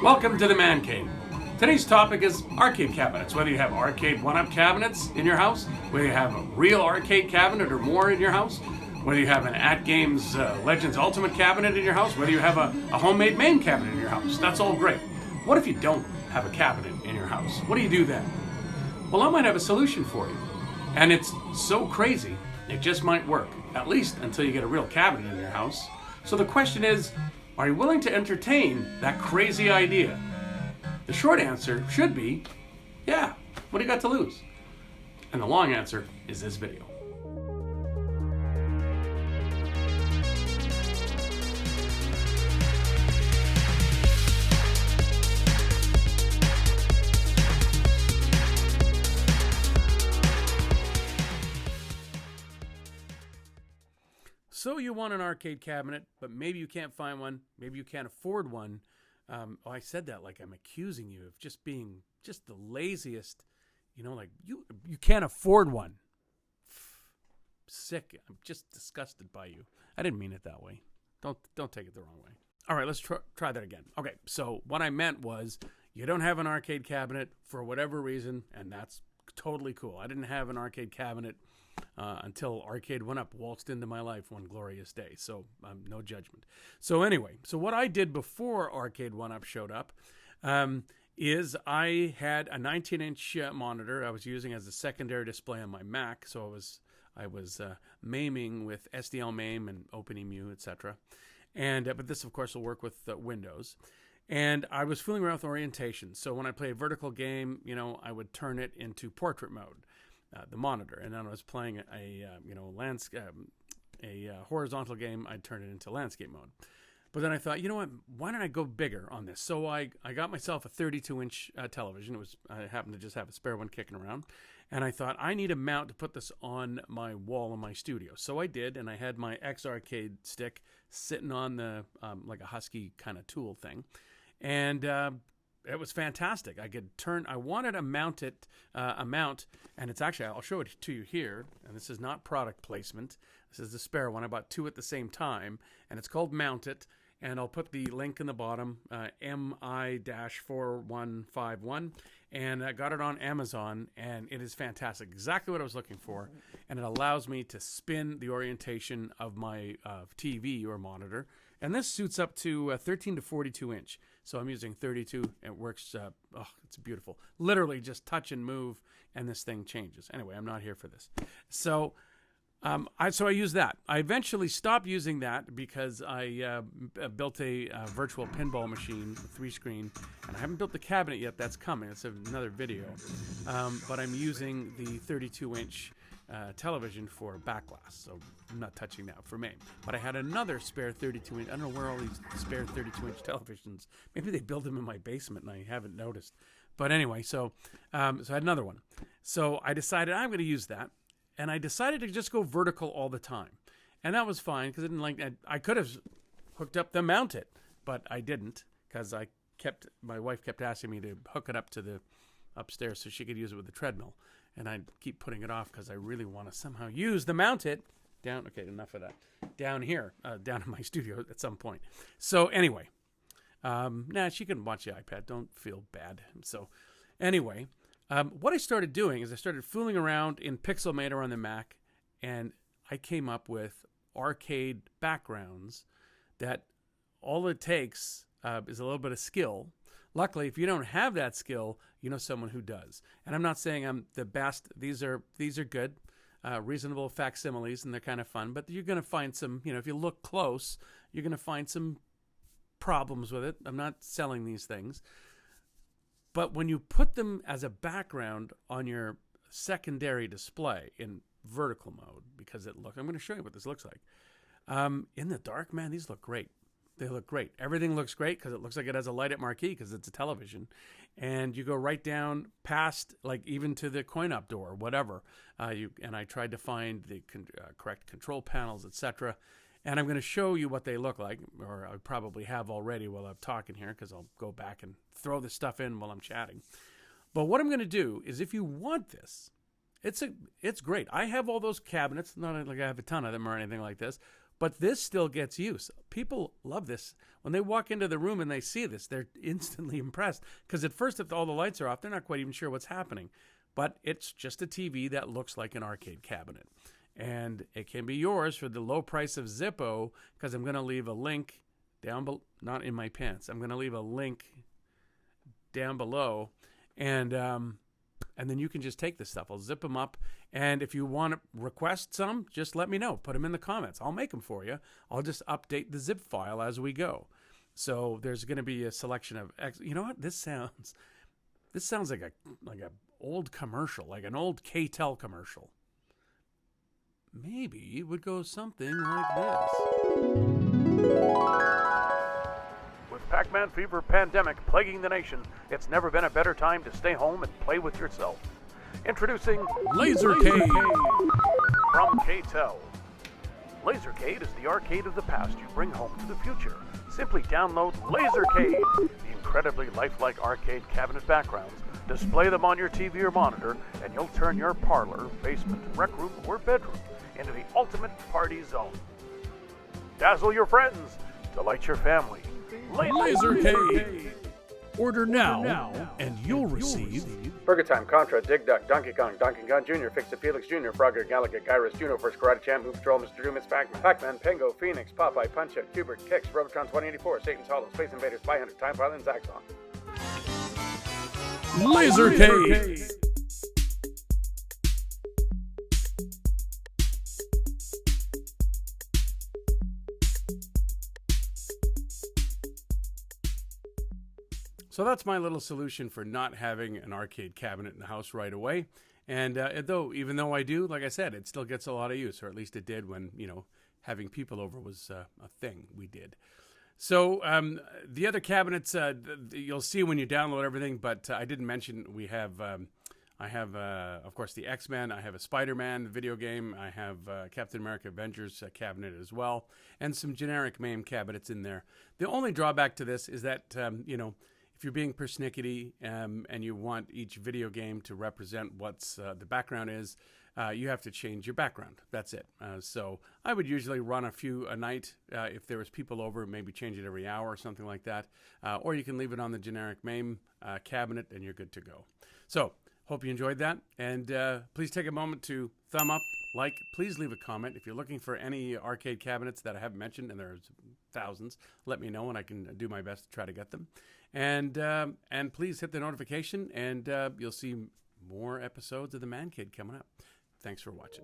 Welcome to the Man-Cade. Today's topic is arcade cabinets. Whether you have arcade one-up cabinets in your house, whether you have a real arcade cabinet or more in your house, whether you have an At Games Legends Ultimate cabinet in your house, whether you have a homemade MAME cabinet in your house, that's all great. What if you don't have a cabinet in your house? What do you do then? Well, I might have a solution for you. And it's so crazy, it just might work, at least until you get a real cabinet in your house. So the question is, are you willing to entertain that crazy idea? The short answer should be, yeah, what do you got to lose? And the long answer is this video. So you want an arcade cabinet, but maybe you can't find one, maybe you can't afford one. I said that like I'm accusing you of just being just the laziest, like you can't afford one. Sick. I'm just disgusted by you. I didn't mean it that way. Don't take it the wrong way. All right, let's try that again. Okay, so what I meant was you don't have an arcade cabinet for whatever reason, and that's totally cool. I didn't have an arcade cabinet until Arcade 1-Up waltzed into my life one glorious day. So no judgment. So anyway, so what I did before Arcade 1-Up showed up is I had a 19-inch monitor I was using as a secondary display on my Mac. So I was MAMing with SDL MAME and OpenEMU, etc. And but this, of course, will work with Windows. And I was fooling around with orientation. So when I play a vertical game, I would turn it into portrait mode. The monitor, and then I was playing a horizontal game, I'd turn it into landscape mode. But then I thought, what? Why don't I go bigger on this? So I got myself a 32-inch television. I happened to just have a spare one kicking around, and I thought I need a mount to put this on my wall in my studio. So I did, and I had my X-Arcade stick sitting on the like a Husky kind of tool thing, and it was fantastic. I wanted to mount it, and it's actually, I'll show it to you here, and this is not product placement. This is the spare one. I bought two at the same time, and it's called Mount It, and I'll put the link in the bottom, MI-4151, and I got it on Amazon, and it is fantastic. Exactly what I was looking for, and it allows me to spin the orientation of my TV or monitor, and this suits up to 13 to 42 inch. So I'm using 32, and it works. It's beautiful. Literally just touch and move, and this thing changes. Anyway, I'm not here for this. So I use that. I eventually stopped using that because I built a virtual pinball machine, 3-screen, and I haven't built the cabinet yet. That's coming. It's another video. But I'm using the 32-inch television for backglass, so I'm not touching that for MAME. But I had another spare 32-inch. I don't know where all these spare 32-inch televisions. Maybe they built them in my basement and I haven't noticed. But anyway, so I had another one. So I decided I'm going to use that, and I decided to just go vertical all the time, and that was fine because I didn't like. I could have hooked up the Mount It, but I didn't because my wife kept asking me to hook it up to the upstairs so she could use it with the treadmill. And I keep putting it off because I really want to somehow use the Mount It down. Okay, enough of that. Down here, down in my studio at some point. So anyway, she can watch the iPad. Don't feel bad. So anyway, what I started doing is I started fooling around in Pixelmator on the Mac, and I came up with arcade backgrounds that all it takes is a little bit of skill. Luckily, if you don't have that skill, you know someone who does. And I'm not saying I'm the best. These are good, reasonable facsimiles, and they're kind of fun. But you're going to find some, if you look close, you're going to find some problems with it. I'm not selling these things. But when you put them as a background on your secondary display in vertical mode, because I'm going to show you what this looks like. In the dark, man, these look great. They look great. Everything looks great because it looks like it has a light-up marquee because it's a television. And you go right down past, like even to the coin-op door, whatever. And I tried to find the correct control panels, etc. And I'm going to show you what they look like, or I probably have already while I'm talking here because I'll go back and throw this stuff in while I'm chatting. But what I'm going to do is if you want this, it's great. I have all those cabinets. Not like I have a ton of them or anything like this. But this still gets use. People love this. When they walk into the room and they see this, they're instantly impressed. Because at first, if all the lights are off, they're not quite even sure what's happening. But it's just a TV that looks like an arcade cabinet. And it can be yours for the low price of Zippo, because I'm going to leave a link down below, not in my pants. I'm going to leave a link down below, and then you can just take this stuff. I'll zip them up, and if you want to request some, just let me know. Put them in the comments. I'll make them for you. I'll just update the zip file as we go. So there's going to be a selection of, you know what? This sounds like a old commercial, like an old K-Tel commercial. Maybe it would go something like this. With Pac-Man fever pandemic plaguing the nation, it's never been a better time to stay home and play with yourself. Introducing Lasercade from K-Tel. Lasercade is the arcade of the past you bring home to the future. Simply download Lasercade, the incredibly lifelike arcade cabinet backgrounds. Display them on your TV or monitor, and you'll turn your parlor, basement, rec room, or bedroom into the ultimate party zone. Dazzle your friends, delight your family. Lasercade! Order now, and you'll receive Burger Time, Contra, Dig Duck, Donkey Kong Jr., It Felix Jr, Frogger, Galaga, Gyruss, Juno First, Karate Champ, Move Patrol, Mr. Doom, Miss PacMan, Pengo, Phoenix, Popeye, Punch-Out, Qbert, Kicks, Robotron 2084, Satan's Hollow, Space Invaders, Spyhunter, Time Pilot, and Zaxxon. Lasercade! So that's my little solution for not having an arcade cabinet in the house right away. And even though I do, like I said, it still gets a lot of use, or at least it did when, having people over was a thing we did. So the other cabinets, you'll see when you download everything, but I didn't mention we have, I have, of course, the X-Men. I have a Spider-Man video game. I have Captain America Avengers cabinet as well, and some generic MAME cabinets in there. The only drawback to this is that, if you're being persnickety and you want each video game to represent what's the background is, you have to change your background. That's it. So I would usually run a few a night. If there was people over, maybe change it every hour or something like that. Or you can leave it on the generic MAME cabinet and you're good to go. So hope you enjoyed that. And please take a moment to thumb up, like, please leave a comment. If you're looking for any arcade cabinets that I haven't mentioned, and there's thousands, let me know and I can do my best to try to get them. And please hit the notification, and you'll see more episodes of the Man-Cade coming up. Thanks for watching.